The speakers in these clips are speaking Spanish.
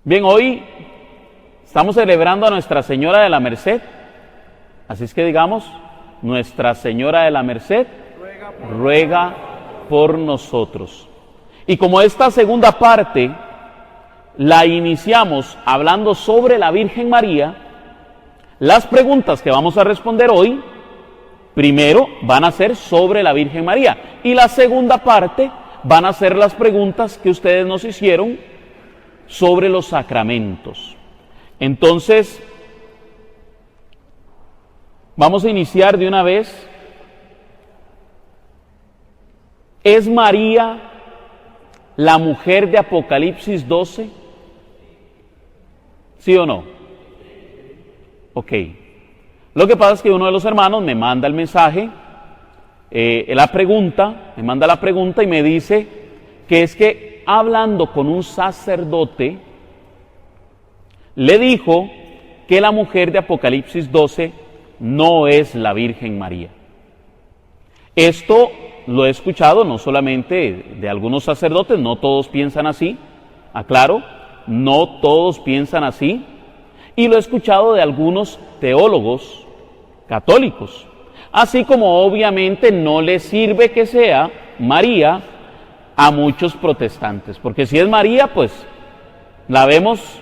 Bien, hoy estamos celebrando a Nuestra Señora de la Merced, así es que digamos, Nuestra Señora de la Merced ruega por nosotros. Y como esta segunda parte la iniciamos hablando sobre la Virgen María, las preguntas que vamos a responder hoy, primero van a ser sobre la Virgen María, y la segunda parte van a ser las preguntas que ustedes nos hicieron sobre los sacramentos. Entonces, vamos a iniciar de una vez. ¿Es María la mujer de Apocalipsis 12? ¿Sí o no? Ok. Lo que pasa es que uno de los hermanos me manda el mensaje, me manda la pregunta y me dice que es que hablando con un sacerdote, le dijo que la mujer de Apocalipsis 12 no es la Virgen María. Esto lo he escuchado no solamente de algunos sacerdotes, no todos piensan así, aclaro, no todos piensan así, y lo he escuchado de algunos teólogos católicos, así como obviamente no les sirve que sea María a muchos protestantes, porque si es María, pues la vemos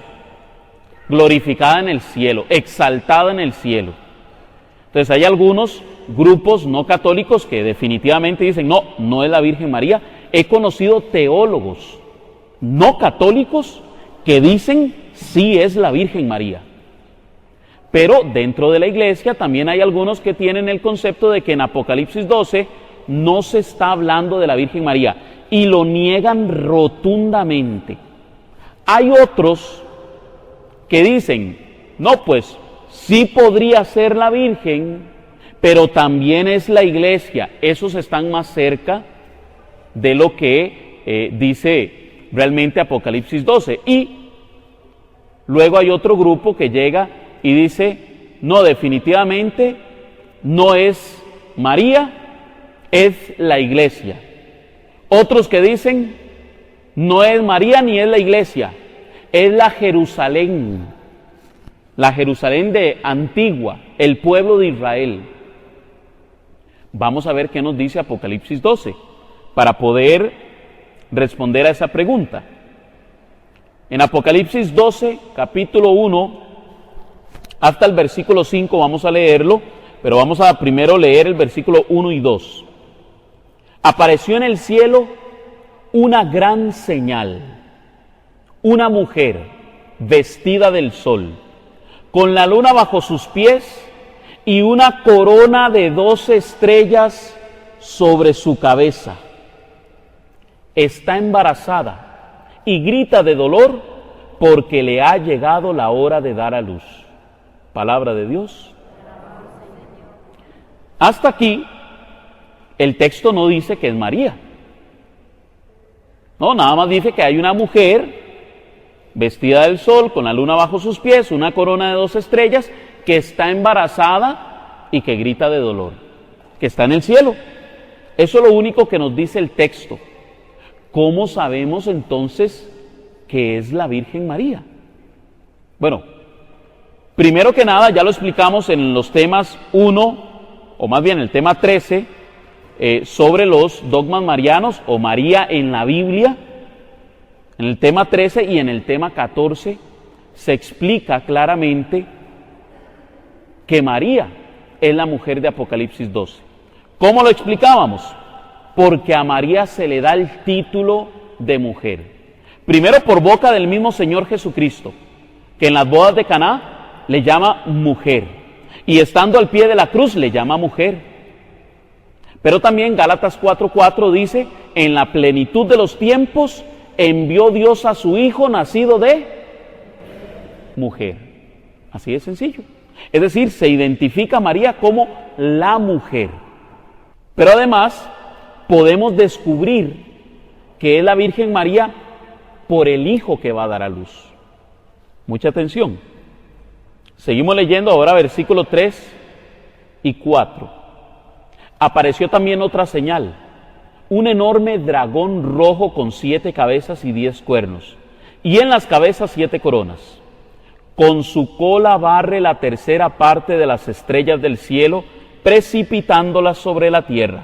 glorificada en el cielo, exaltada en el cielo. Entonces hay algunos grupos no católicos que definitivamente dicen, no es la Virgen María. He conocido teólogos no católicos que dicen, sí es la Virgen María. Pero dentro de la iglesia también hay algunos que tienen el concepto de que en Apocalipsis 12 no se está hablando de la Virgen María, y lo niegan rotundamente. Hay otros que dicen, no, pues sí podría ser la Virgen, pero también es la iglesia. Esos están más cerca de lo que dice realmente Apocalipsis 12. Y luego hay otro grupo que llega y dice, no, definitivamente no es María, es la iglesia. Otros que dicen, no es María ni es la iglesia, es la Jerusalén de Antigua, el pueblo de Israel. Vamos a ver qué nos dice Apocalipsis 12 para poder responder a esa pregunta. En Apocalipsis 12, capítulo 1, hasta el versículo 5 vamos a leerlo, pero vamos a primero leer el versículo 1 y 2. Apareció en el cielo una gran señal, una mujer vestida del sol, con la luna bajo sus pies y una corona de 12 estrellas sobre su cabeza. Está embarazada y grita de dolor porque le ha llegado la hora de dar a luz. Palabra de Dios. Hasta aquí el texto no dice que es María. No, nada más dice que hay una mujer vestida del sol, con la luna bajo sus pies, una corona de 12 estrellas, que está embarazada y que grita de dolor, que está en el cielo. Eso es lo único que nos dice el texto. ¿Cómo sabemos entonces que es la Virgen María? Bueno, primero que nada, ya lo explicamos en los temas 1, o más bien el tema 13, sobre los dogmas marianos o María en la Biblia. En el tema 13 y en el tema 14 se explica claramente que María es la mujer de Apocalipsis 12. ¿Cómo lo explicábamos? Porque a María se le da el título de mujer. Primero por boca del mismo Señor Jesucristo, que en las bodas de Caná le llama mujer, y estando al pie de la cruz le llama mujer. Pero también Gálatas 4:4 dice, en la plenitud de los tiempos envió Dios a su Hijo nacido de mujer. Así de sencillo. Es decir, se identifica a María como la mujer. Pero además podemos descubrir que es la Virgen María por el Hijo que va a dar a luz. Mucha atención. Seguimos leyendo ahora versículos 3 y 4. Apareció también otra señal, un enorme dragón rojo con 7 cabezas y 10 cuernos, y en las cabezas 7 coronas. Con su cola barre la tercera parte de las estrellas del cielo, precipitándolas sobre la tierra.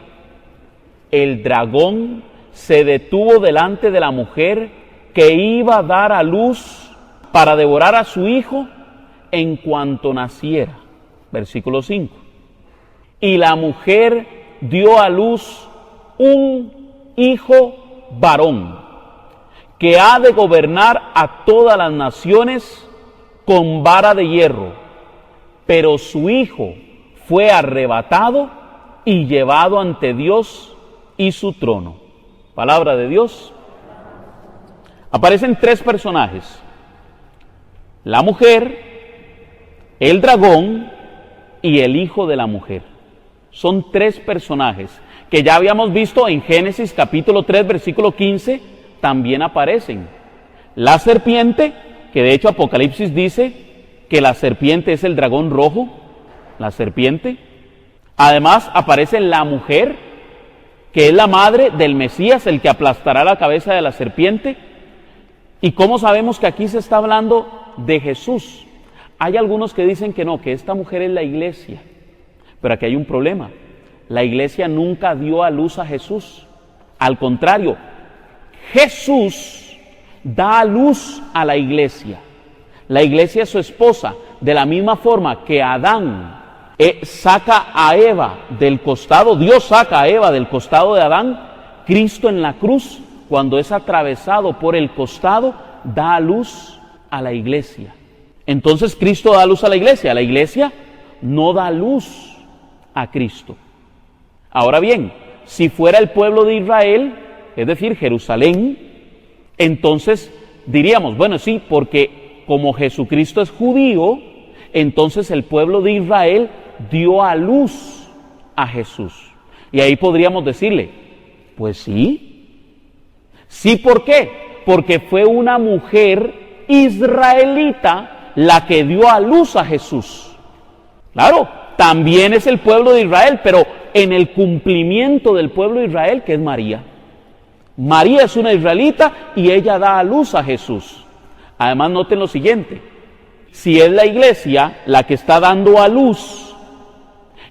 El dragón se detuvo delante de la mujer que iba a dar a luz para devorar a su hijo en cuanto naciera. Versículo 5. Y la mujer dio a luz un hijo varón, que ha de gobernar a todas las naciones con vara de hierro. Pero su hijo fue arrebatado y llevado ante Dios y su trono. Palabra de Dios. Aparecen 3 personajes: la mujer, el dragón y el hijo de la mujer. Son 3 personajes que ya habíamos visto en Génesis capítulo 3, versículo 15, también aparecen. La serpiente, que de hecho Apocalipsis dice que la serpiente es el dragón rojo, la serpiente. Además aparece la mujer, que es la madre del Mesías, el que aplastará la cabeza de la serpiente. ¿Y cómo sabemos que aquí se está hablando de Jesús? Hay algunos que dicen que no, que esta mujer es la iglesia. Pero aquí hay un problema. La iglesia nunca dio a luz a Jesús. Al contrario, Jesús da a luz a la iglesia. La iglesia es su esposa. De la misma forma que Adán saca a Eva del costado, Dios saca a Eva del costado de Adán, Cristo en la cruz, cuando es atravesado por el costado, da a luz a la iglesia. Entonces Cristo da luz a la iglesia no da luz a Cristo. Ahora bien, si fuera el pueblo de Israel, es decir, Jerusalén, entonces diríamos, bueno, sí, porque como Jesucristo es judío, entonces el pueblo de Israel dio a luz a Jesús. Y ahí podríamos decirle, pues sí. Sí, ¿por qué? Porque fue una mujer israelita la que dio a luz a Jesús. Claro, también es el pueblo de Israel, pero en el cumplimiento del pueblo de Israel, que es María. María es una israelita y ella da a luz a Jesús. Además, noten lo siguiente: si es la iglesia la que está dando a luz,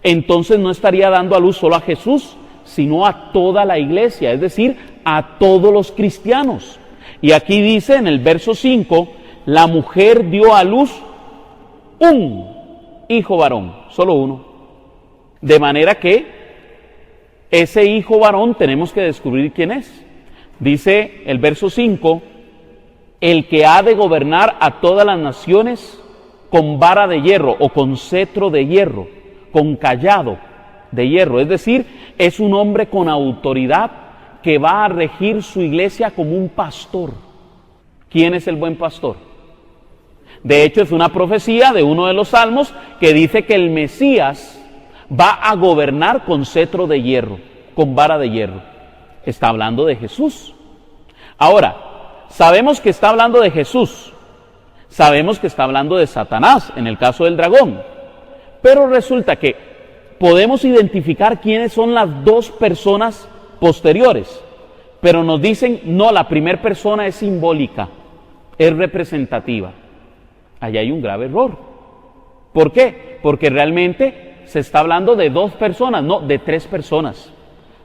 entonces no estaría dando a luz solo a Jesús, sino a toda la iglesia, es decir, a todos los cristianos. Y aquí dice en el verso 5, la mujer dio a luz un hijo varón, solo uno. De manera que ese hijo varón tenemos que descubrir quién es. Dice el verso 5, el que ha de gobernar a todas las naciones con vara de hierro o con cetro de hierro, con cayado de hierro. Es decir, es un hombre con autoridad que va a regir su iglesia como un pastor. ¿Quién es el buen pastor? De hecho, es una profecía de uno de los salmos que dice que el Mesías va a gobernar con cetro de hierro, con vara de hierro. Está hablando de Jesús. Ahora, sabemos que está hablando de Jesús. Sabemos que está hablando de Satanás, en el caso del dragón. Pero resulta que podemos identificar quiénes son las 2 personas posteriores. Pero nos dicen, no, la primera persona es simbólica, es representativa. Allí hay un grave error. ¿Por qué? Porque realmente se está hablando de 2 personas, no, de 3 personas.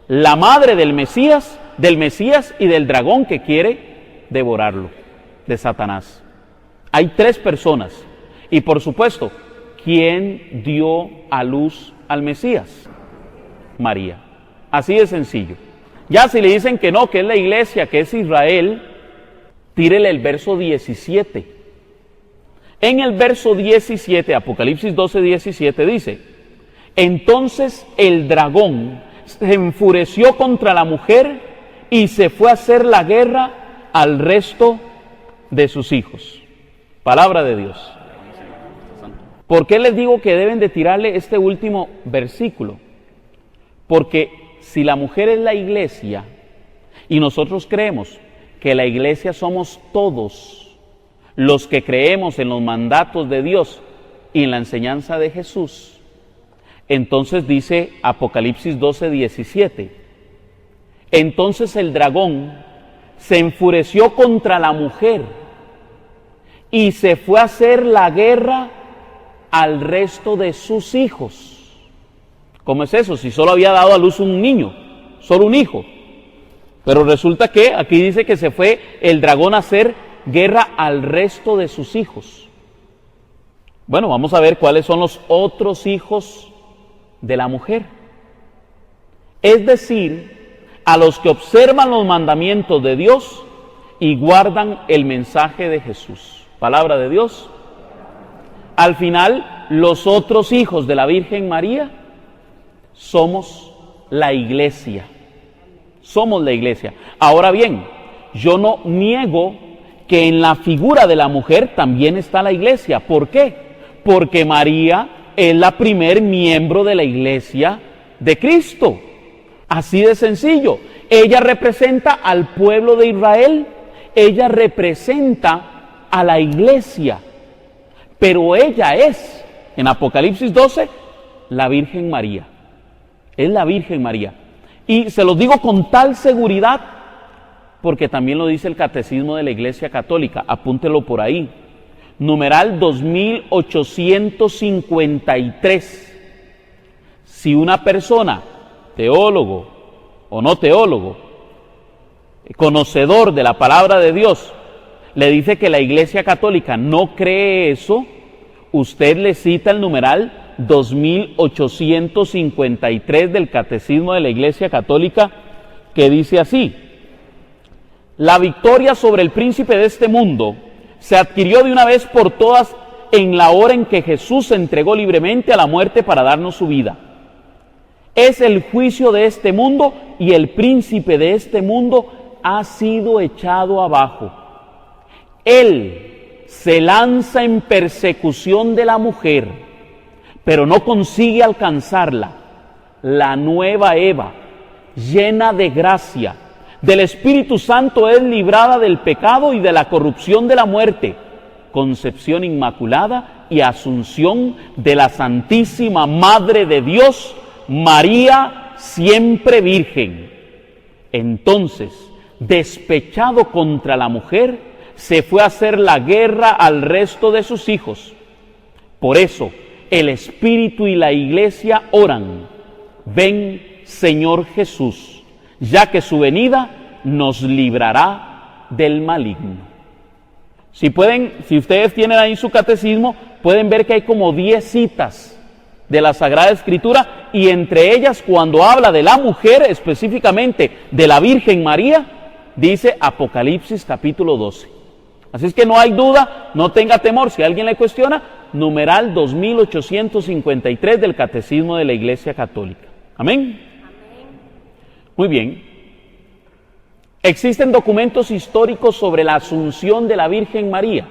La madre del Mesías y del dragón que quiere devorarlo, de Satanás. Hay 3 personas. Y por supuesto, ¿quién dio a luz al Mesías? María. Así de sencillo. Ya si le dicen que no, que es la iglesia, que es Israel, tírele el verso 17. En el verso 17, Apocalipsis 12, 17 dice, entonces el dragón se enfureció contra la mujer y se fue a hacer la guerra al resto de sus hijos. Palabra de Dios. ¿Por qué les digo que deben de tirarle este último versículo? Porque si la mujer es la iglesia y nosotros creemos que la iglesia somos todos los que creemos en los mandatos de Dios y en la enseñanza de Jesús, entonces dice Apocalipsis 12, 17, entonces el dragón se enfureció contra la mujer y se fue a hacer la guerra al resto de sus hijos. ¿Cómo es eso? Si solo había dado a luz un niño, solo un hijo. Pero resulta que aquí dice que se fue el dragón a hacer guerra al resto de sus hijos. Bueno, vamos a ver cuáles son los otros hijos de la mujer. Es decir, a los que observan los mandamientos de Dios y guardan el mensaje de Jesús. Palabra de Dios. Al final, los otros hijos de la Virgen María somos la iglesia. Somos la iglesia. Ahora bien, yo no niego que en la figura de la mujer también está la iglesia. ¿Por qué? Porque María es la primer miembro de la iglesia de Cristo. Así de sencillo. Ella representa al pueblo de Israel. Ella representa a la iglesia. Pero ella es, en Apocalipsis 12, la Virgen María. Es la Virgen María. Y se los digo con tal seguridad, porque también lo dice el Catecismo de la Iglesia Católica. Apúntelo por ahí. Numeral 2853. Si una persona, teólogo o no teólogo, conocedor de la palabra de Dios, le dice que la Iglesia Católica no cree eso, usted le cita el numeral 2853 del Catecismo de la Iglesia Católica, que dice así: la victoria sobre el príncipe de este mundo se adquirió de una vez por todas en la hora en que Jesús se entregó libremente a la muerte para darnos su vida. Es el juicio de este mundo y el príncipe de este mundo ha sido echado abajo. Él se lanza en persecución de la mujer, pero no consigue alcanzarla. La nueva Eva, llena de gracia, del Espíritu Santo, es librada del pecado y de la corrupción de la muerte. Concepción inmaculada y asunción de la Santísima Madre de Dios, María siempre Virgen. Entonces, despechado contra la mujer, se fue a hacer la guerra al resto de sus hijos. Por eso, el Espíritu y la Iglesia oran: ven, Señor Jesús, ya que su venida nos librará del maligno. Si ustedes tienen ahí su catecismo, pueden ver que hay como 10 citas de la Sagrada Escritura, y entre ellas, cuando habla de la mujer, específicamente de la Virgen María, dice Apocalipsis capítulo 12. Así es que no hay duda, no tenga temor. Si alguien le cuestiona, numeral 2853 del Catecismo de la Iglesia Católica. ¿Amén? Muy bien. Existen documentos históricos sobre la asunción de la Virgen María.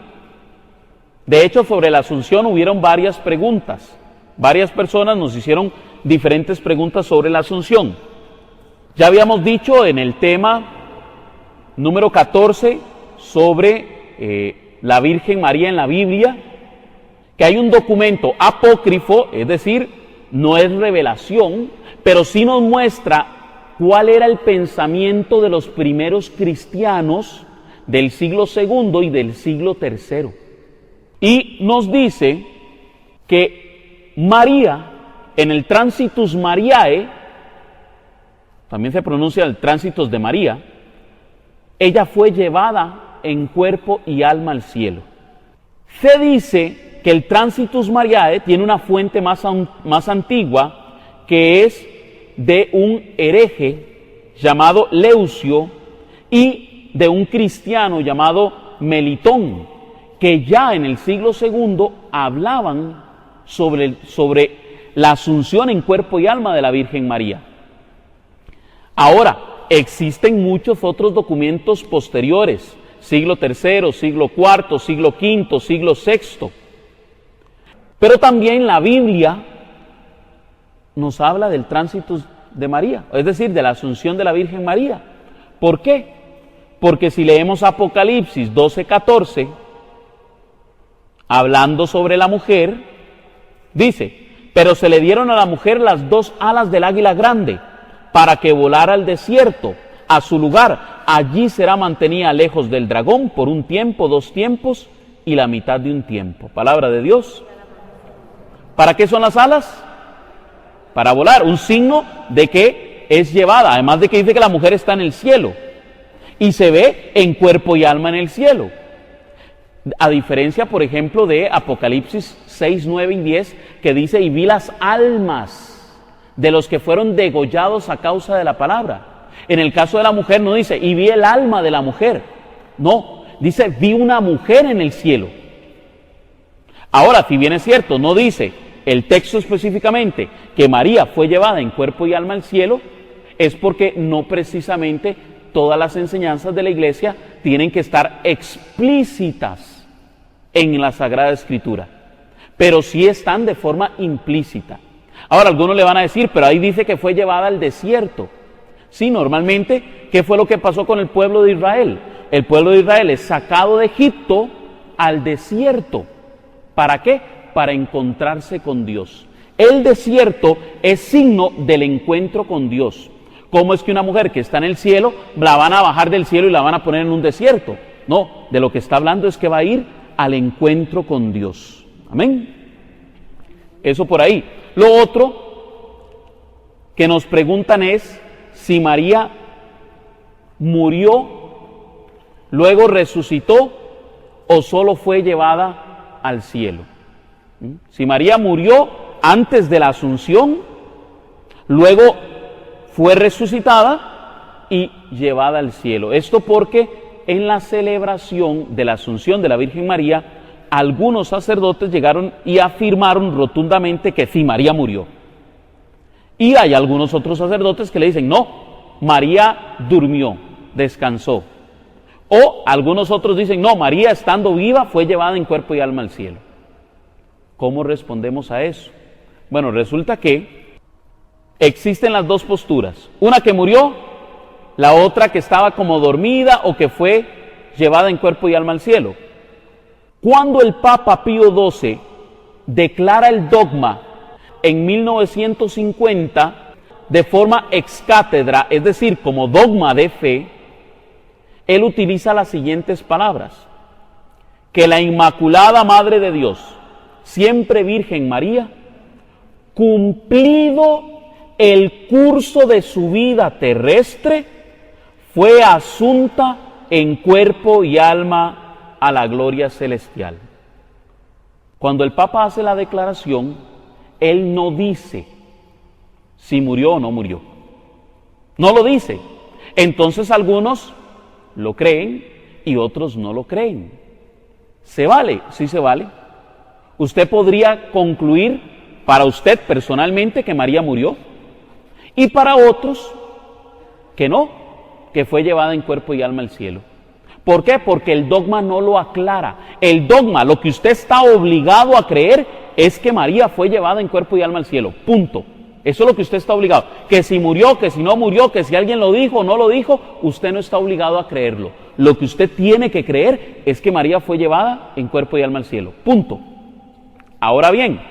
De hecho, sobre la asunción hubieron varias preguntas. Varias personas nos hicieron diferentes preguntas sobre la asunción. Ya habíamos dicho en el tema número 14 sobre la Virgen María en la Biblia, que hay un documento apócrifo, es decir, no es revelación, pero sí nos muestra cuál era el pensamiento de los primeros cristianos del siglo II y del siglo III. Y nos dice que María, en el Transitus Mariae, también se pronuncia el Transitus de María, ella fue llevada en cuerpo y alma al cielo. Se dice que el Transitus Mariae tiene una fuente más antigua, que es de un hereje llamado Leucio y de un cristiano llamado Melitón, que ya en el siglo II hablaban sobre la asunción en cuerpo y alma de la Virgen María. Ahora, existen muchos otros documentos posteriores, siglo III, siglo IV, siglo V, siglo VI. Pero también la Biblia nos habla del tránsito de María, es decir, de la asunción de la Virgen María. ¿Por qué? Porque si leemos Apocalipsis 12:14, hablando sobre la mujer, dice: pero se le dieron a la mujer las 2 alas del águila grande, para que volara al desierto, a su lugar. Allí será mantenida lejos del dragón por un tiempo, 2 tiempos, y la mitad de un tiempo. Palabra de Dios. ¿Para qué son las alas? Para volar, un signo de que es llevada, además de que dice que la mujer está en el cielo y se ve en cuerpo y alma en el cielo. A diferencia, por ejemplo, de Apocalipsis 6, 9 y 10, que dice, y vi las almas de los que fueron degollados a causa de la palabra. En el caso de la mujer no dice, y vi el alma de la mujer. No, dice, vi una mujer en el cielo. Ahora, si bien es cierto, no dice el texto específicamente que María fue llevada en cuerpo y alma al cielo, es porque no precisamente todas las enseñanzas de la iglesia tienen que estar explícitas en la Sagrada Escritura, pero sí están de forma implícita. Ahora, algunos le van a decir, pero ahí dice que fue llevada al desierto. Sí, normalmente, ¿qué fue lo que pasó con el pueblo de Israel? El pueblo de Israel es sacado de Egipto al desierto. ¿Para qué? Para encontrarse con Dios. El desierto es signo del encuentro con Dios. ¿Cómo es que una mujer que está en el cielo, la van a bajar del cielo y la van a poner en un desierto? No, de lo que está hablando es que va a ir al encuentro con Dios. Amén. Eso por ahí. Lo otro que nos preguntan es si María murió, luego resucitó o solo fue llevada al cielo. Si María murió antes de la Asunción, luego fue resucitada y llevada al cielo. Esto porque en la celebración de la Asunción de la Virgen María, algunos sacerdotes llegaron y afirmaron rotundamente que sí, María murió. Y hay algunos otros sacerdotes que le dicen, no, María durmió, descansó. O algunos otros dicen, no, María estando viva fue llevada en cuerpo y alma al cielo. ¿Cómo respondemos a eso? Bueno, resulta que existen las dos posturas. Una que murió, la otra que estaba como dormida o que fue llevada en cuerpo y alma al cielo. Cuando el Papa Pío XII declara el dogma en 1950 de forma ex cátedra, es decir, como dogma de fe, él utiliza las siguientes palabras: que la Inmaculada Madre de Dios, siempre Virgen María, cumplido el curso de su vida terrestre, fue asunta en cuerpo y alma a la gloria celestial. Cuando el Papa hace la declaración, él no dice si murió o no murió. No lo dice. Entonces algunos lo creen y otros no lo creen. ¿Se vale? Sí se vale. Usted podría concluir para usted personalmente que María murió y para otros que no, que fue llevada en cuerpo y alma al cielo. ¿Por qué? Porque el dogma no lo aclara. El dogma, lo que usted está obligado a creer es que María fue llevada en cuerpo y alma al cielo. Punto. Eso es lo que usted está obligado. Que si murió, que si no murió, que si alguien lo dijo o no lo dijo, usted no está obligado a creerlo. Lo que usted tiene que creer es que María fue llevada en cuerpo y alma al cielo. Punto. Ahora bien,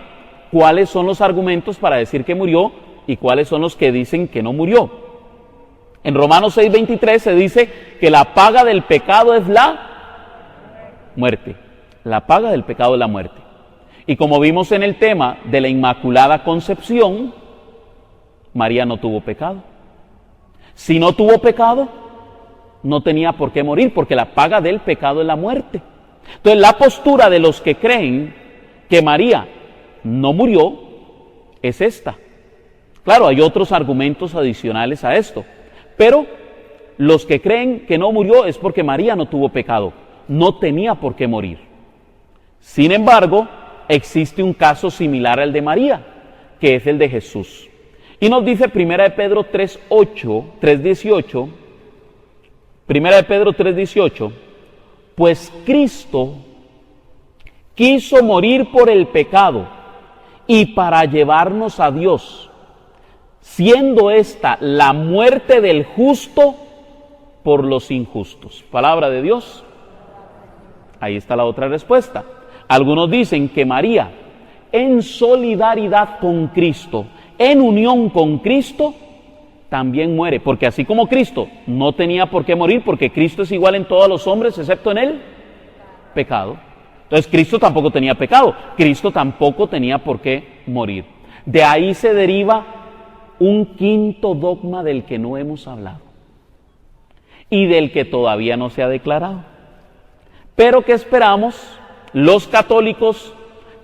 ¿cuáles son los argumentos para decir que murió y cuáles son los que dicen que no murió? En Romanos 6:23 se dice que la paga del pecado es la muerte. La paga del pecado es la muerte. Y como vimos en el tema de la Inmaculada Concepción, María no tuvo pecado. Si no tuvo pecado, no tenía por qué morir, porque la paga del pecado es la muerte. Entonces, la postura de los que creen que María no murió es esta. Claro, hay otros argumentos adicionales a esto, pero los que creen que no murió es porque María no tuvo pecado, no tenía por qué morir. Sin embargo, existe un caso similar al de María, que es el de Jesús. Y nos dice 1 de Pedro 3:18, 1 de Pedro 3:18, pues Cristo quiso morir por el pecado y para llevarnos a Dios, siendo esta la muerte del justo por los injustos. Palabra de Dios. Ahí está la otra respuesta. Algunos dicen que María, en solidaridad con Cristo, en unión con Cristo, también muere, porque así como Cristo no tenía por qué morir, porque Cristo es igual en todos los hombres excepto en el pecado. Entonces Cristo tampoco tenía pecado, Cristo tampoco tenía por qué morir. De ahí se deriva un quinto dogma del que no hemos hablado y del que todavía no se ha declarado, pero que esperamos los católicos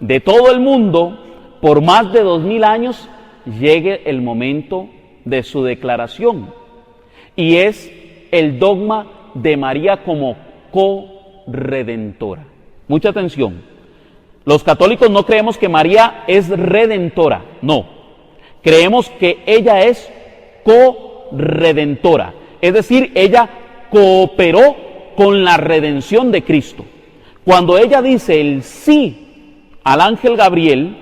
de todo el mundo, por más de 2000 años, llegue el momento de su declaración, y es el dogma de María como corredentora. Mucha atención, los católicos no creemos que María es redentora, no, creemos que ella es corredentora, es decir, ella cooperó con la redención de Cristo. Cuando ella dice el sí al ángel Gabriel,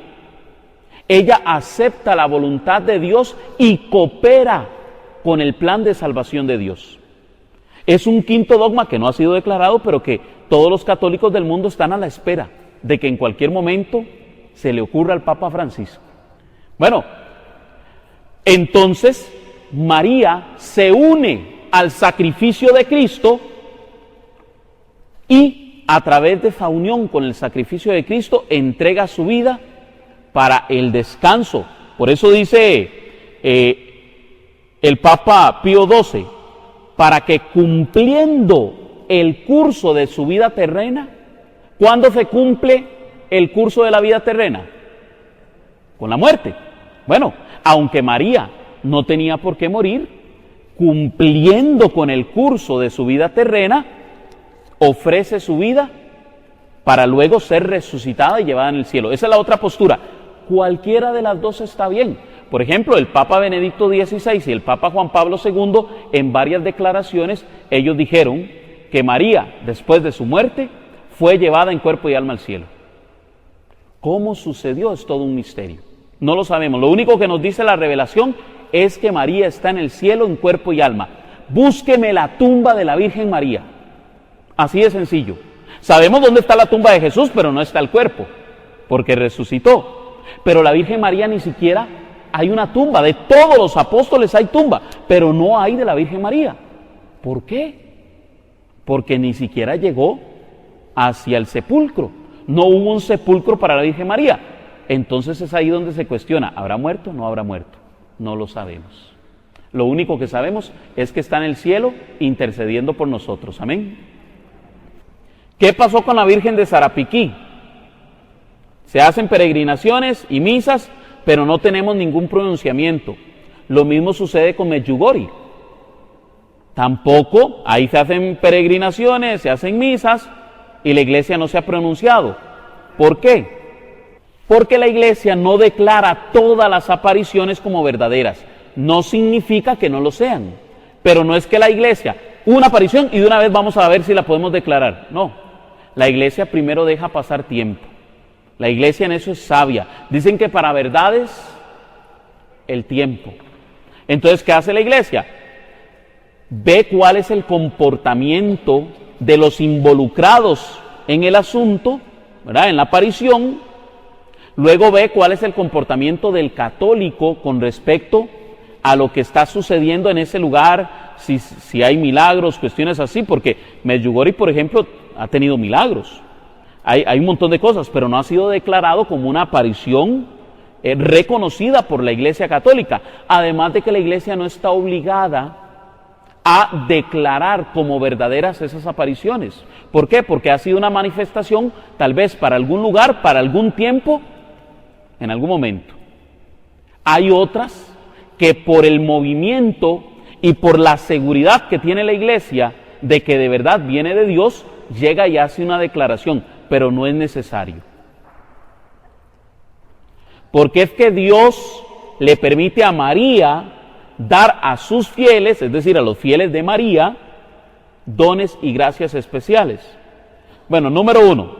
ella acepta la voluntad de Dios y coopera con el plan de salvación de Dios. Es un quinto dogma que no ha sido declarado, pero que todos los católicos del mundo están a la espera de que en cualquier momento se le ocurra al Papa Francisco. Bueno, entonces María se une al sacrificio de Cristo y a través de esa unión con el sacrificio de Cristo entrega su vida para el descanso. Por eso dice el Papa Pío XII, para que cumpliendo el curso de su vida terrena, ¿cuándo se cumple el curso de la vida terrena? Con la muerte. Bueno, aunque María no tenía por qué morir, cumpliendo con el curso de su vida terrena, ofrece su vida para luego ser resucitada y llevada en el cielo. Esa es la otra postura. Cualquiera de las dos está bien. Por ejemplo, el Papa Benedicto XVI y el Papa Juan Pablo II, en varias declaraciones, ellos dijeron que María, después de su muerte, fue llevada en cuerpo y alma al cielo. ¿Cómo sucedió? Es todo un misterio. No lo sabemos. Lo único que nos dice la revelación es que María está en el cielo en cuerpo y alma. Búsqueme la tumba de la Virgen María. Así de sencillo. Sabemos dónde está la tumba de Jesús, pero no está el cuerpo, porque resucitó. Pero la Virgen María ni siquiera hay una tumba. De todos los apóstoles hay tumba, pero no hay de la Virgen María. ¿Por qué? Porque ni siquiera llegó hacia el sepulcro. No hubo un sepulcro para la Virgen María. Entonces es ahí donde se cuestiona, ¿habrá muerto o no habrá muerto? No lo sabemos. Lo único que sabemos es que está en el cielo intercediendo por nosotros. Amén. ¿Qué pasó con la Virgen de Sarapiquí? Se hacen peregrinaciones y misas, pero no tenemos ningún pronunciamiento. Lo mismo sucede con Medjugorje. Tampoco, ahí se hacen peregrinaciones, se hacen misas y la iglesia no se ha pronunciado. ¿Por qué? Porque la iglesia no declara todas las apariciones como verdaderas. No significa que no lo sean, pero no es que la iglesia, una aparición y de una vez vamos a ver si la podemos declarar. No, la iglesia primero deja pasar tiempo. La iglesia en eso es sabia. Dicen que para verdades, el tiempo. Entonces, ¿qué hace la iglesia? Ve cuál es el comportamiento de los involucrados en el asunto, ¿verdad? En la aparición. Luego ve cuál es el comportamiento del católico con respecto a lo que está sucediendo en ese lugar, si hay milagros, cuestiones así, porque Medjugorje, por ejemplo, ha tenido milagros. Hay un montón de cosas, pero no ha sido declarado como una aparición reconocida por la Iglesia Católica. Además de que la Iglesia no está obligada a declarar como verdaderas esas apariciones. ¿Por qué? Porque ha sido una manifestación, tal vez para algún lugar, para algún tiempo, en algún momento. Hay otras que por el movimiento y por la seguridad que tiene la Iglesia de que de verdad viene de Dios, llega y hace una declaración, pero no es necesario. Porque es que Dios le permite a María dar a sus fieles, es decir, a los fieles de María, dones y gracias especiales. Bueno, número uno,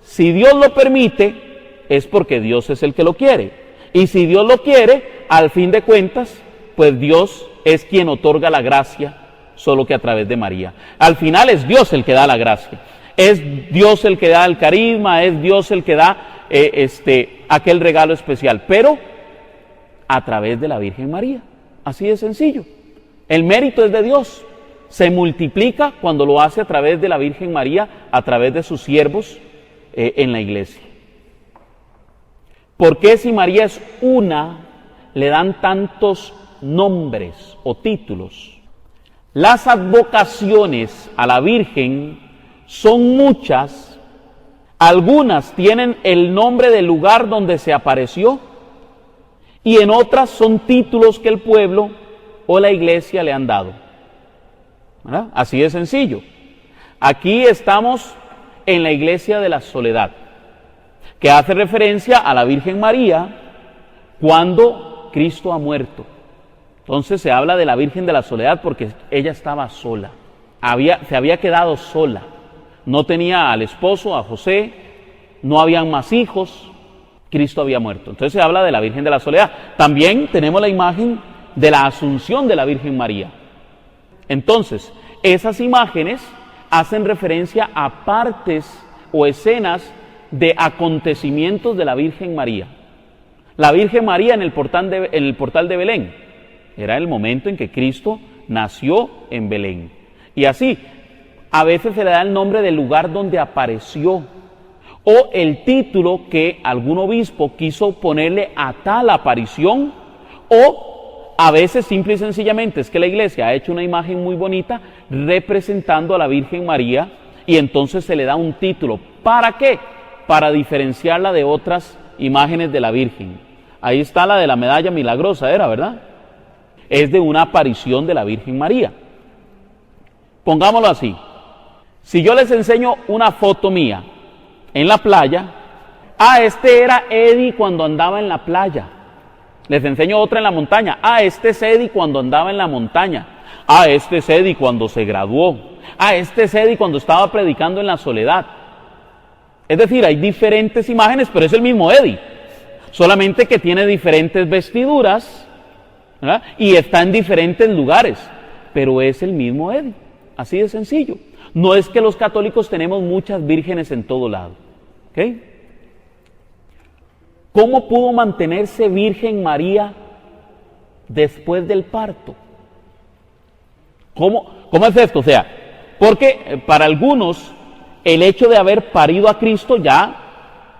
si Dios lo permite, es porque Dios es el que lo quiere. Y si Dios lo quiere, al fin de cuentas, pues Dios es quien otorga la gracia, solo que a través de María. Al final es Dios el que da la gracia. Es Dios el que da el carisma, es Dios el que da aquel regalo especial, pero a través de la Virgen María. Así de sencillo. El mérito es de Dios. Se multiplica cuando lo hace a través de la Virgen María, a través de sus siervos, en la iglesia. ¿Por qué si María es una, le dan tantos nombres o títulos? Las advocaciones a la Virgen son muchas. Algunas tienen el nombre del lugar donde se apareció y en otras son títulos que el pueblo o la iglesia le han dado. ¿Verdad? Así de sencillo. Aquí estamos en la iglesia de la Soledad, que hace referencia a la Virgen María cuando Cristo ha muerto. Entonces se habla de la Virgen de la Soledad porque ella estaba sola, se había quedado sola, no tenía al esposo, a José, no habían más hijos, Cristo había muerto. Entonces se habla de la Virgen de la Soledad. También tenemos la imagen de la Asunción de la Virgen María. Entonces, esas imágenes hacen referencia a partes o escenas de acontecimientos de la Virgen María. La Virgen María en el portal de Belén, era el momento en que Cristo nació en Belén. Y así, a veces se le da el nombre del lugar donde apareció, o el título que algún obispo quiso ponerle a tal aparición, o a veces simple y sencillamente es que la iglesia ha hecho una imagen muy bonita representando a la Virgen María y entonces se le da un título. ¿Para qué? Para diferenciarla de otras imágenes de la Virgen. Ahí está la de la medalla milagrosa, era, ¿verdad? Es de una aparición de la Virgen María. Pongámoslo así. Si yo les enseño una foto mía en la playa, este era Eddie cuando andaba en la playa. Les enseño otra en la montaña. Este es Eddie cuando andaba en la montaña. Este es Eddie cuando se graduó. Este es Eddie cuando estaba predicando en la Soledad. Es decir, hay diferentes imágenes, pero es el mismo Eddie. Solamente que tiene diferentes vestiduras, ¿verdad? Y está en diferentes lugares, pero es el mismo Eddie. Así de sencillo. No es que los católicos tenemos muchas vírgenes en todo lado. ¿Ok? ¿Cómo pudo mantenerse virgen María después del parto? ¿Cómo es esto? O sea, porque para algunos el hecho de haber parido a Cristo ya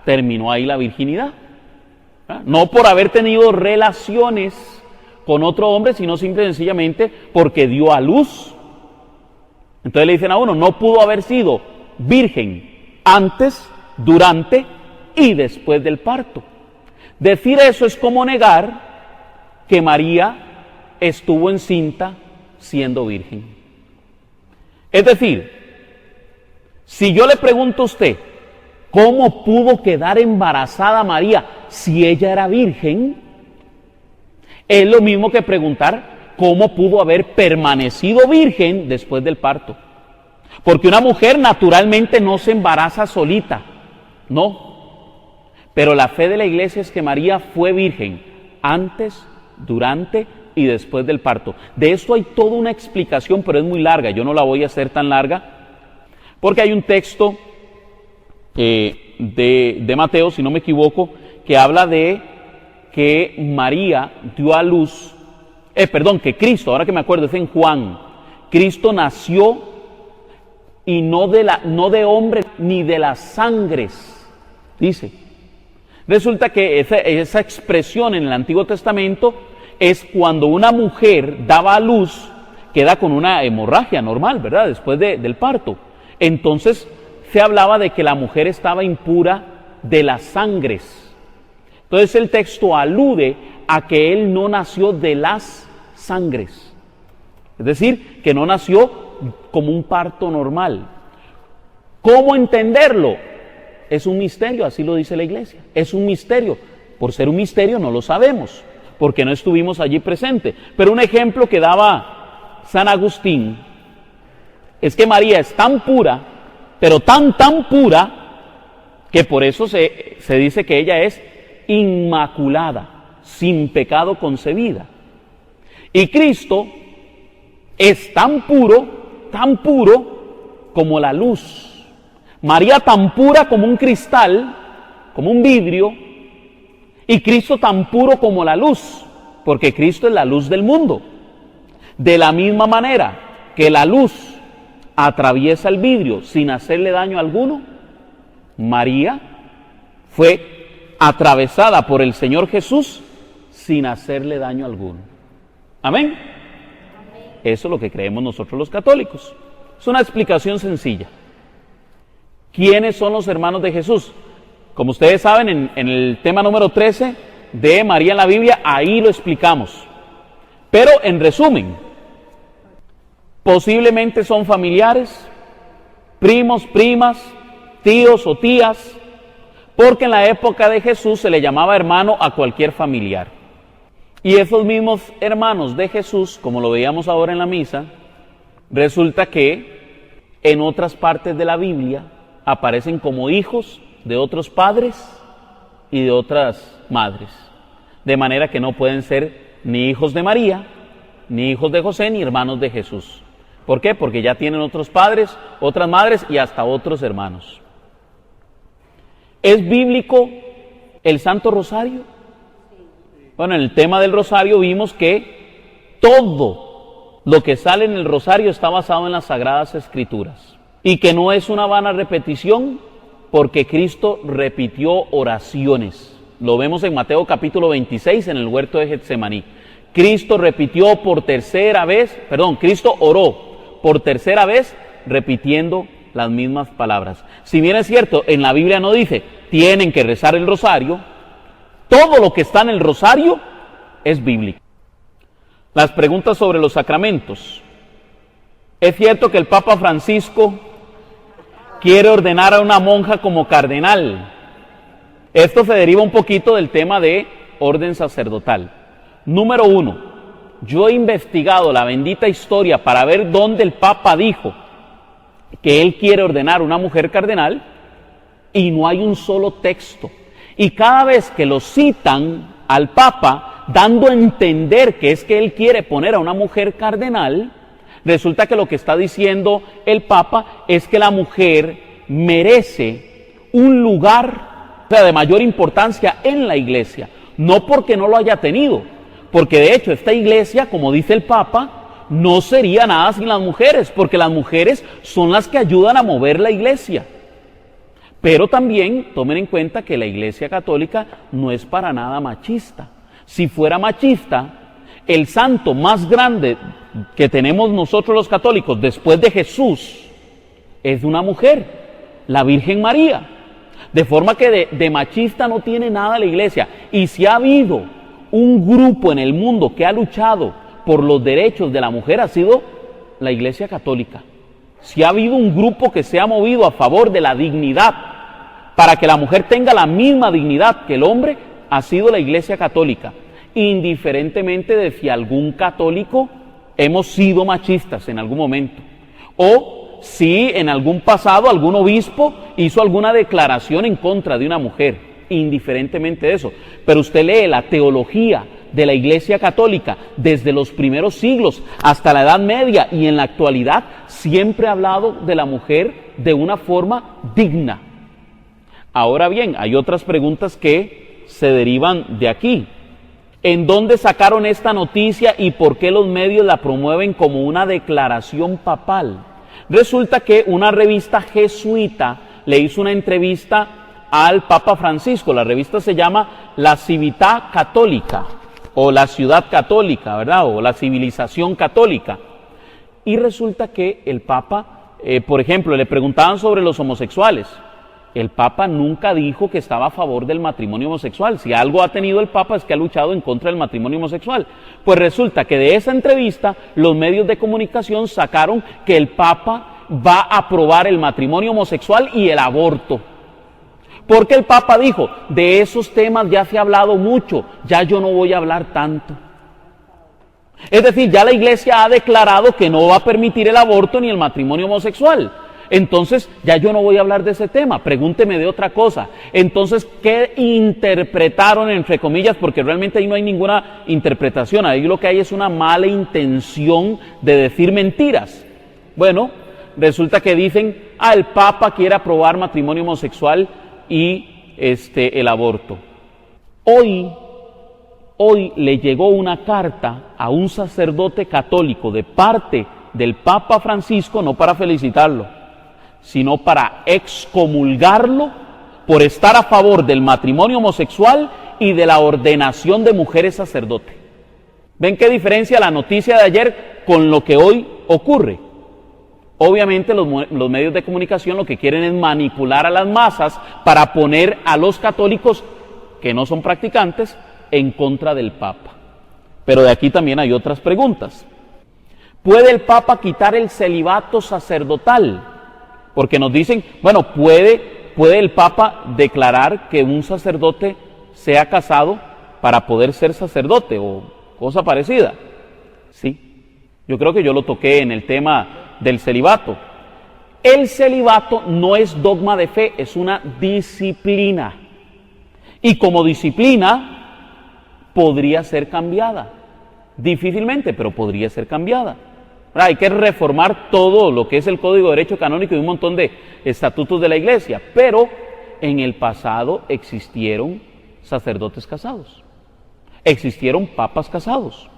terminó ahí la virginidad. No por haber tenido relaciones con otro hombre, sino simple y sencillamente porque dio a luz. Entonces le dicen a uno, no pudo haber sido virgen antes, durante y después del parto. Decir eso es como negar que María estuvo encinta siendo virgen. Es decir, si yo le pregunto a usted, ¿cómo pudo quedar embarazada María si ella era virgen? Es lo mismo que preguntar cómo pudo haber permanecido virgen después del parto. Porque una mujer naturalmente no se embaraza solita, no. Pero la fe de la iglesia es que María fue virgen antes, durante y después del parto. De esto hay toda una explicación, pero es muy larga, yo no la voy a hacer tan larga, porque hay un texto de Mateo, si no me equivoco, que habla de que María dio a luz, que Cristo, ahora que me acuerdo, es en Juan, Cristo nació y no de hombre ni de las sangres, dice. Resulta que esa expresión en el Antiguo Testamento es cuando una mujer daba a luz, queda con una hemorragia normal, ¿verdad? Después del parto. Entonces se hablaba de que la mujer estaba impura de las sangres. Entonces el texto alude a que él no nació de las sangres. Es decir, que no nació como un parto normal. ¿Cómo entenderlo? Es un misterio, así lo dice la iglesia. Es un misterio. Por ser un misterio no lo sabemos, porque no estuvimos allí presentes. Pero un ejemplo que daba San Agustín es que María es tan pura, pero tan pura, que por eso se dice que ella es inmaculada, sin pecado concebida. Y Cristo es tan puro como la luz. María tan pura como un cristal, como un vidrio, y Cristo tan puro como la luz, porque Cristo es la luz del mundo. De la misma manera que la luz atraviesa el vidrio sin hacerle daño alguno, María fue atravesada por el Señor Jesús sin hacerle daño alguno. ¿Amén? Eso es lo que creemos nosotros los católicos. Es una explicación sencilla. ¿Quiénes son los hermanos de Jesús? Como ustedes saben, en el tema número 13 de María en la Biblia, ahí lo explicamos. Pero en resumen, posiblemente son familiares, primos, primas, tíos o tías, porque en la época de Jesús se le llamaba hermano a cualquier familiar. Y esos mismos hermanos de Jesús, como lo veíamos ahora en la misa, resulta que en otras partes de la Biblia aparecen como hijos de otros padres y de otras madres. De manera que no pueden ser ni hijos de María, ni hijos de José, ni hermanos de Jesús. ¿Por qué? Porque ya tienen otros padres, otras madres y hasta otros hermanos. ¿Es bíblico el Santo Rosario? Bueno, en el tema del Rosario vimos que todo lo que sale en el Rosario está basado en las Sagradas Escrituras y que no es una vana repetición porque Cristo repitió oraciones. Lo vemos en Mateo capítulo 26 en el huerto de Getsemaní. Cristo oró por tercera vez repitiendo las mismas palabras. Si bien es cierto, en la Biblia no dice, tienen que rezar el rosario, todo lo que está en el rosario es bíblico. Las preguntas sobre los sacramentos. ¿Es cierto que el Papa Francisco quiere ordenar a una monja como cardenal? Esto se deriva un poquito del tema de orden sacerdotal. Número 1, yo he investigado la bendita historia para ver dónde el Papa dijo que él quiere ordenar una mujer cardenal y no hay un solo texto. Y cada vez que lo citan al Papa, dando a entender que es que él quiere poner a una mujer cardenal, resulta que lo que está diciendo el Papa es que la mujer merece un lugar, o sea, de mayor importancia en la iglesia, no porque no lo haya tenido, porque de hecho esta iglesia, como dice el Papa, no sería nada sin las mujeres, porque las mujeres son las que ayudan a mover la iglesia. Pero también tomen en cuenta que la Iglesia Católica no es para nada machista. Si fuera machista, el santo más grande que tenemos nosotros los católicos después de Jesús es una mujer, la Virgen María. De forma que de machista no tiene nada la Iglesia. Y si ha habido un grupo en el mundo que ha luchado por los derechos de la mujer, ha sido la Iglesia Católica. Si ha habido un grupo que se ha movido a favor de la dignidad, para que la mujer tenga la misma dignidad que el hombre, ha sido la Iglesia Católica, indiferentemente de si algún católico hemos sido machistas en algún momento, o si en algún pasado algún obispo hizo alguna declaración en contra de una mujer, indiferentemente de eso. Pero usted lee la teología de la Iglesia Católica desde los primeros siglos hasta la Edad Media y en la actualidad siempre ha hablado de la mujer de una forma digna. Ahora bien, hay otras preguntas que se derivan de aquí. ¿En dónde sacaron esta noticia y por qué los medios la promueven como una declaración papal? Resulta que una revista jesuita le hizo una entrevista al Papa Francisco. La revista se llama La Civiltà Católica, o La Ciudad Católica, ¿verdad? O La Civilización Católica. Y resulta que el Papa, por ejemplo, le preguntaban sobre los homosexuales. El Papa nunca dijo que estaba a favor del matrimonio homosexual. Si algo ha tenido el Papa es que ha luchado en contra del matrimonio homosexual. Pues resulta que de esa entrevista los medios de comunicación sacaron que el Papa va a aprobar el matrimonio homosexual y el aborto. Porque el Papa dijo, de esos temas ya se ha hablado mucho, ya yo no voy a hablar tanto. Es decir, ya la Iglesia ha declarado que no va a permitir el aborto ni el matrimonio homosexual. Entonces, ya yo no voy a hablar de ese tema, pregúnteme de otra cosa. Entonces, ¿qué interpretaron, entre comillas? Porque realmente ahí no hay ninguna interpretación, ahí lo que hay es una mala intención de decir mentiras. Bueno, resulta que dicen, el Papa quiere aprobar matrimonio homosexual y el aborto. Hoy le llegó una carta a un sacerdote católico de parte del Papa Francisco, no para felicitarlo, sino para excomulgarlo por estar a favor del matrimonio homosexual y de la ordenación de mujeres sacerdote. ¿Ven qué diferencia la noticia de ayer con lo que hoy ocurre? Obviamente los medios de comunicación lo que quieren es manipular a las masas para poner a los católicos que no son practicantes en contra del Papa. Pero de aquí también hay otras preguntas. ¿Puede el Papa quitar el celibato sacerdotal? Porque nos dicen, bueno, ¿puede el Papa declarar que un sacerdote sea casado para poder ser sacerdote o cosa parecida? Sí, yo creo que yo lo toqué en el tema del celibato. El celibato no es dogma de fe, es una disciplina. Y como disciplina podría ser cambiada. Difícilmente, pero podría ser cambiada. Hay que reformar todo lo que es el Código de Derecho Canónico y un montón de estatutos de la Iglesia. Pero en el pasado existieron sacerdotes casados. Existieron papas casados.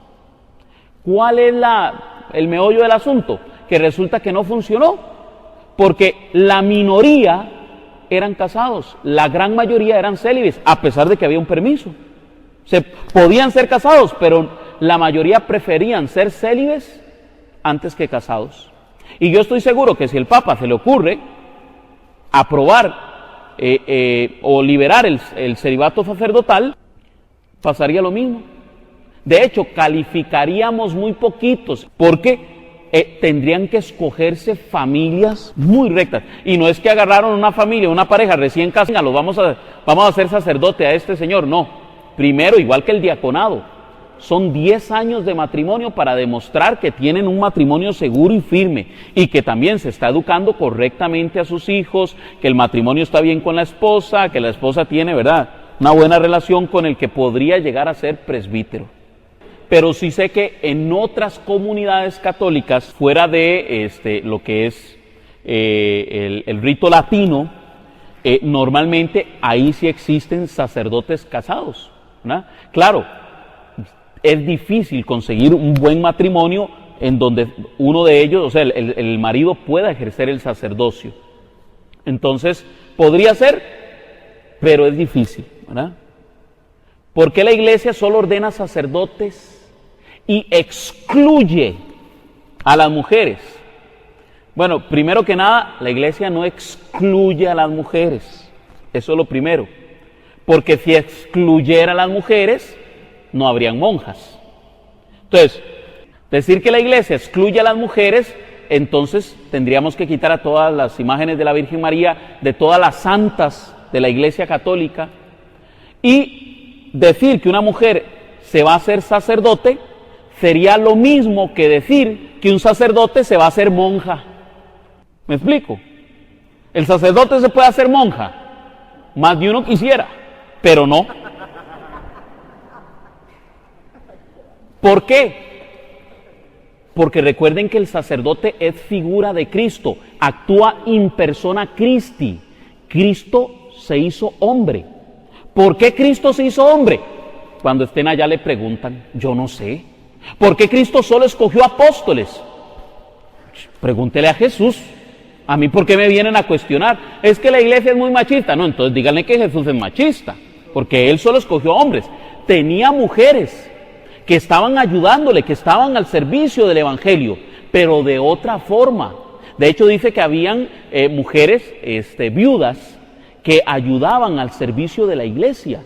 ¿Cuál es el meollo del asunto? Que resulta que no funcionó, porque la minoría eran casados, la gran mayoría eran célibes, a pesar de que había un permiso. Podían ser casados, pero la mayoría preferían ser célibes antes que casados. Y yo estoy seguro que si el Papa se le ocurre aprobar o liberar el celibato sacerdotal, pasaría lo mismo. De hecho, calificaríamos muy poquitos, porque tendrían que escogerse familias muy rectas. Y no es que agarraron una familia, una pareja recién casada, vamos a hacer sacerdote a este señor. No, primero, igual que el diaconado, son 10 años de matrimonio para demostrar que tienen un matrimonio seguro y firme, y que también se está educando correctamente a sus hijos, que el matrimonio está bien con la esposa, que la esposa tiene, ¿verdad?, una buena relación con el que podría llegar a ser presbítero. Pero sí sé que en otras comunidades católicas, fuera de lo que es el rito latino, normalmente ahí sí existen sacerdotes casados, ¿verdad? Claro, es difícil conseguir un buen matrimonio en donde uno de ellos, o sea, el marido pueda ejercer el sacerdocio. Entonces, podría ser, pero es difícil, ¿verdad? ¿Por qué la Iglesia solo ordena sacerdotes y excluye a las mujeres? Bueno, primero que nada, la Iglesia no excluye a las mujeres. Eso es lo primero. Porque si excluyera a las mujeres, no habrían monjas. Entonces, decir que la Iglesia excluye a las mujeres, entonces tendríamos que quitar a todas las imágenes de la Virgen María, de todas las santas de la Iglesia Católica, y decir que una mujer se va a hacer sacerdote sería lo mismo que decir que un sacerdote se va a hacer monja. ¿Me explico? El sacerdote se puede hacer monja, más de uno quisiera, pero no. ¿Por qué? Porque recuerden que el sacerdote es figura de Cristo, actúa in persona Christi. Cristo se hizo hombre. ¿Por qué Cristo se hizo hombre? Cuando estén allá le preguntan, yo no sé. ¿Por qué Cristo solo escogió apóstoles? Pregúntele a Jesús. A mí, ¿por qué me vienen a cuestionar? Es que la Iglesia es muy machista. No, entonces díganle que Jesús es machista, porque Él solo escogió hombres. Tenía mujeres que estaban ayudándole, que estaban al servicio del Evangelio, pero de otra forma. De hecho, dice que habían mujeres viudas que ayudaban al servicio de la Iglesia.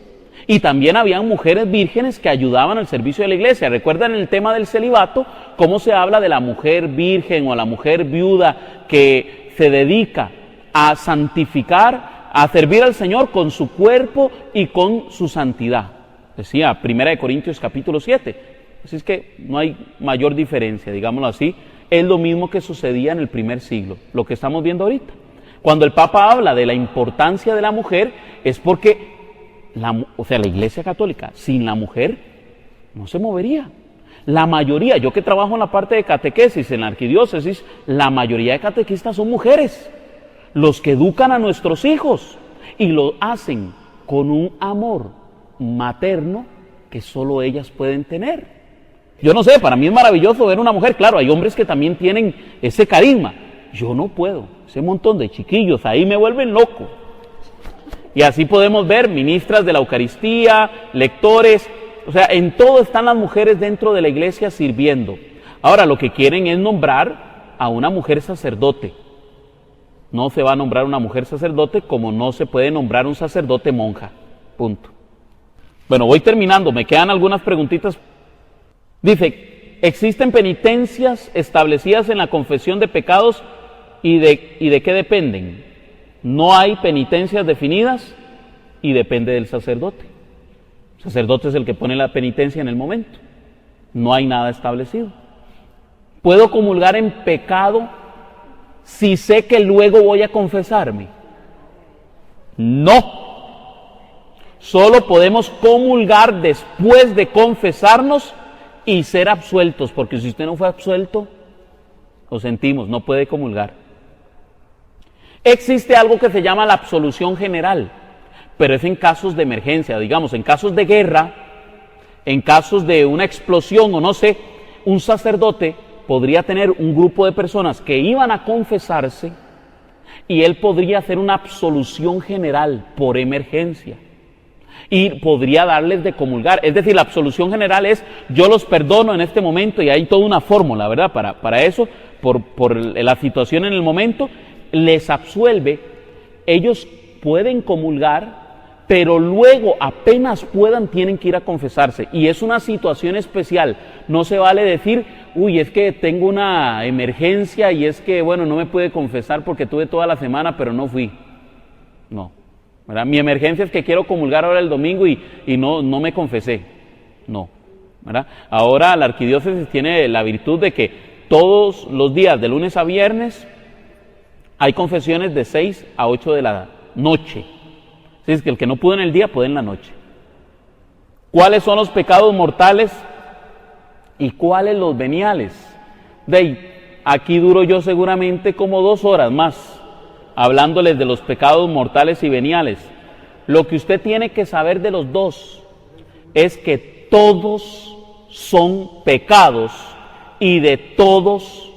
Y también habían mujeres vírgenes que ayudaban al servicio de la Iglesia. ¿Recuerdan el tema del celibato? Cómo se habla de la mujer virgen o la mujer viuda que se dedica a santificar, a servir al Señor con su cuerpo y con su santidad. Decía 1 Corintios capítulo 7. Así es que no hay mayor diferencia, digámoslo así. Es lo mismo que sucedía en el primer siglo, lo que estamos viendo ahorita. Cuando el Papa habla de la importancia de la mujer, es porque la Iglesia Católica sin la mujer no se movería. La mayoría, yo que trabajo en la parte de catequesis en la arquidiócesis, la mayoría de catequistas son mujeres, los que educan a nuestros hijos y lo hacen con un amor materno que solo ellas pueden tener. Yo no sé, para mí es maravilloso ver una mujer. Claro, hay hombres que también tienen ese carisma. Yo no puedo, ese montón de chiquillos ahí me vuelven loco. Y así podemos ver ministras de la Eucaristía, lectores, o sea, en todo están las mujeres dentro de la iglesia sirviendo. Ahora, lo que quieren es nombrar a una mujer sacerdote. No se va a nombrar una mujer sacerdote como no se puede nombrar un sacerdote monja. Punto. Bueno, voy terminando, me quedan algunas preguntitas. Dice, ¿existen penitencias establecidas en la confesión de pecados y de qué dependen? No hay penitencias definidas y depende del sacerdote. El sacerdote es el que pone la penitencia en el momento. No hay nada establecido. ¿Puedo comulgar en pecado si sé que luego voy a confesarme? No. Solo podemos comulgar después de confesarnos y ser absueltos, porque si usted no fue absuelto, lo sentimos, no puede comulgar. Existe algo que se llama la absolución general, pero es en casos de emergencia, digamos, en casos de guerra, en casos de una explosión o no sé, un sacerdote podría tener un grupo de personas que iban a confesarse y él podría hacer una absolución general por emergencia y podría darles de comulgar. Es decir, la absolución general es yo los perdono en este momento y hay toda una fórmula, ¿verdad? Para eso, por la situación en el momento, les absuelve. Ellos pueden comulgar, pero luego apenas puedan tienen que ir a confesarse y es una situación especial. No se vale decir, uy, es que tengo una emergencia y es que, bueno, no me pude confesar porque tuve toda la semana pero no fui. No, ¿verdad? Mi emergencia es que quiero comulgar ahora el domingo y no me confesé. No, ¿verdad? Ahora la arquidiócesis tiene la virtud de que todos los días de lunes a viernes hay confesiones de 6 a 8 de la noche. Así es que el que no pudo en el día, puede en la noche. ¿Cuáles son los pecados mortales y cuáles los veniales? De ahí, aquí duro yo seguramente como 2 horas más, hablándoles de los pecados mortales y veniales. Lo que usted tiene que saber de los dos es que todos son pecados y de todos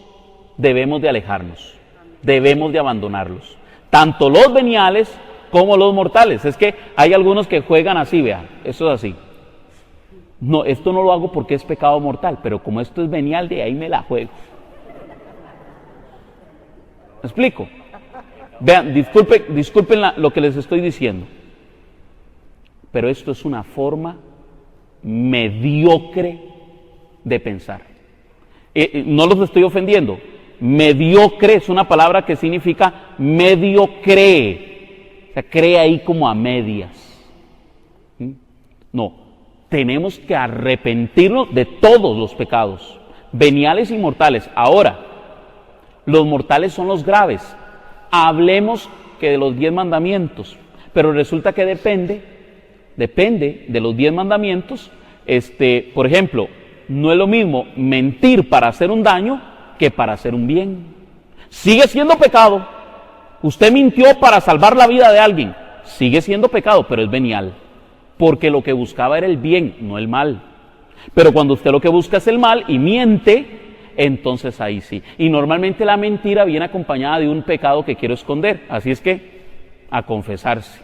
debemos de alejarnos, debemos de abandonarlos. Tanto los veniales como los mortales. Es que hay algunos que juegan así, vean, esto es así. No, esto no lo hago porque es pecado mortal, pero como esto es venial, de ahí me la juego. ¿Me explico? Vean, disculpen lo que les estoy diciendo, pero esto es una forma mediocre de pensar. No los estoy ofendiendo. Mediocre es una palabra que significa medio cree. O sea, cree ahí como a medias. No, tenemos que arrepentirnos de todos los pecados, veniales y mortales. Ahora, los mortales son los graves. Hablemos que de los 10 mandamientos, pero resulta que depende de los 10 mandamientos. Por ejemplo, no es lo mismo mentir para hacer un daño que para hacer un bien. Sigue siendo pecado. Usted mintió para salvar la vida de alguien, sigue siendo pecado, pero es venial, porque lo que buscaba era el bien, no el mal. Pero cuando usted lo que busca es el mal y miente, entonces ahí sí. Y normalmente la mentira viene acompañada de un pecado que quiero esconder, así es que a confesarse.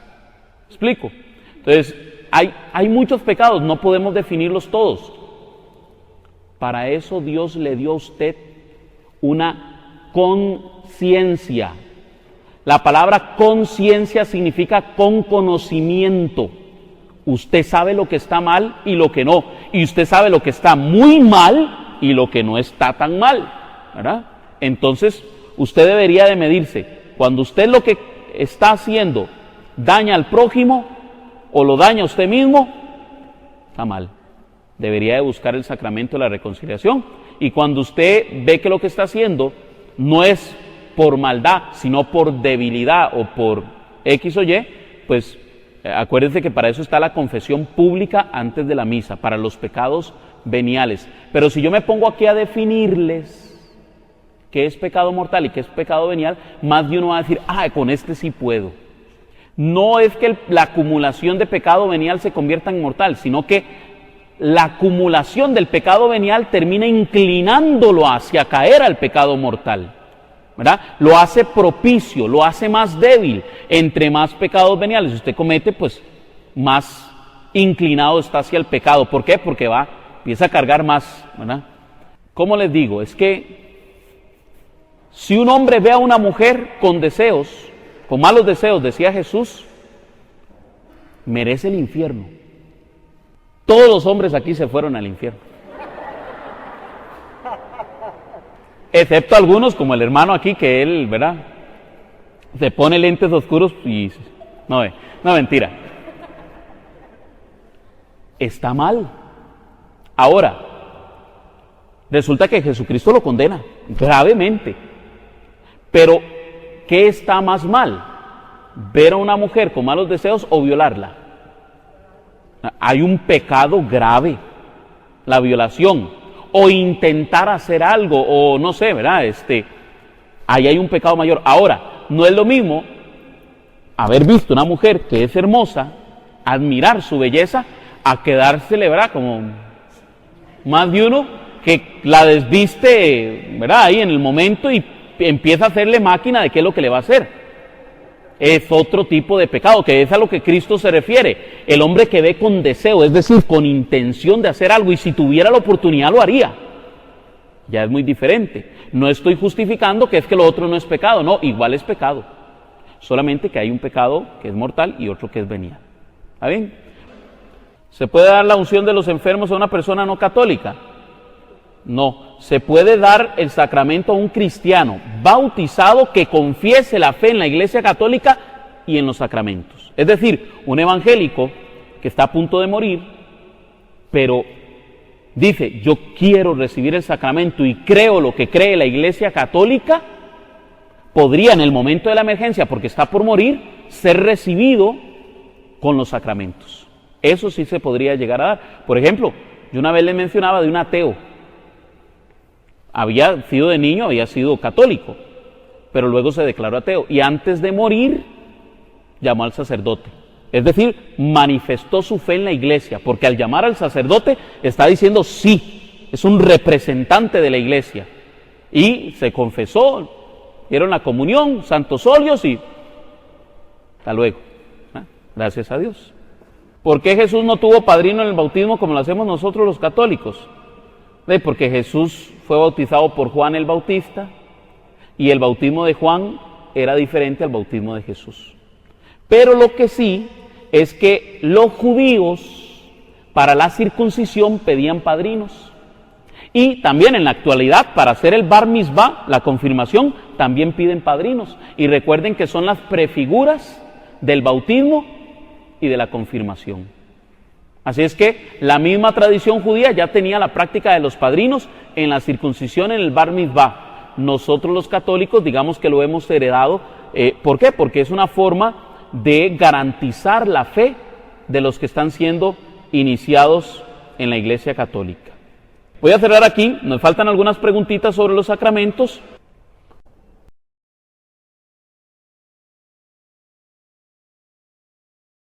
¿Explico? Entonces, hay muchos pecados, no podemos definirlos todos. Para eso Dios le dio a usted una conciencia. La palabra conciencia significa con conocimiento. Usted sabe lo que está mal y lo que no. Y usted sabe lo que está muy mal y lo que no está tan mal, ¿verdad? Entonces, usted debería de medirse. Cuando usted lo que está haciendo daña al prójimo o lo daña a usted mismo, está mal. Debería de buscar el sacramento de la reconciliación. Y cuando usted ve que lo que está haciendo no es por maldad, sino por debilidad o por X o Y, pues acuérdense que para eso está la confesión pública antes de la misa, para los pecados veniales. Pero si yo me pongo aquí a definirles qué es pecado mortal y qué es pecado venial, más de uno va a decir, con este sí puedo. No es que la acumulación de pecado venial se convierta en mortal, sino que la acumulación del pecado venial termina inclinándolo hacia caer al pecado mortal. ¿verdad? Lo hace propicio, lo hace más débil. Entre más pecados veniales usted comete, pues más inclinado está hacia el pecado. ¿Por qué? Porque empieza a cargar más, ¿verdad? ¿Cómo les digo? Es que si un hombre ve a una mujer con deseos, con malos deseos, decía Jesús, merece el infierno. Todos los hombres aquí se fueron al infierno. Excepto algunos, como el hermano aquí, que él, ¿verdad? Se pone lentes oscuros y... No, mentira. Está mal. Ahora, resulta que Jesucristo lo condena gravemente. Pero, ¿qué está más mal? ¿Ver a una mujer con malos deseos o violarla? Hay un pecado grave, la violación, o intentar hacer algo, o no sé, ¿verdad? Ahí hay un pecado mayor. Ahora, no es lo mismo haber visto una mujer que es hermosa, admirar su belleza, a quedársele, ¿verdad? Como más de uno que la desviste, ¿verdad? Ahí en el momento y empieza a hacerle máquina de qué es lo que le va a hacer. Es otro tipo de pecado, que es a lo que Cristo se refiere. El hombre que ve con deseo, es decir, con intención de hacer algo, y si tuviera la oportunidad lo haría. Ya es muy diferente. No estoy justificando que es que lo otro no es pecado, no, igual es pecado. Solamente que hay un pecado que es mortal y otro que es venial. ¿Está bien? ¿Se puede dar la unción de los enfermos a una persona no católica? No, se puede dar el sacramento a un cristiano bautizado que confiese la fe en la Iglesia Católica y en los sacramentos. Es decir, un evangélico que está a punto de morir, pero dice, yo quiero recibir el sacramento y creo lo que cree la Iglesia Católica, podría en el momento de la emergencia, porque está por morir, ser recibido con los sacramentos. Eso sí se podría llegar a dar. Por ejemplo, yo una vez le mencionaba de un ateo. Había sido de niño, había sido católico, pero luego se declaró ateo y antes de morir llamó al sacerdote. Es decir, manifestó su fe en la iglesia, porque al llamar al sacerdote está diciendo sí, es un representante de la iglesia. Y se confesó, dieron la comunión, santos óleos y hasta luego. Gracias a Dios. ¿Por qué Jesús no tuvo padrino en el bautismo como lo hacemos nosotros los católicos? Porque Jesús fue bautizado por Juan el Bautista y el bautismo de Juan era diferente al bautismo de Jesús. Pero lo que sí es que los judíos para la circuncisión pedían padrinos. Y también en la actualidad para hacer el bar mitzvah, la confirmación, también piden padrinos. Y recuerden que son las prefiguras del bautismo y de la confirmación. Así es que la misma tradición judía ya tenía la práctica de los padrinos en la circuncisión, en el bar mitzvah. Nosotros los católicos, digamos que lo hemos heredado. ¿Por qué? Porque es una forma de garantizar la fe de los que están siendo iniciados en la Iglesia Católica. Voy a cerrar aquí, nos faltan algunas preguntitas sobre los sacramentos.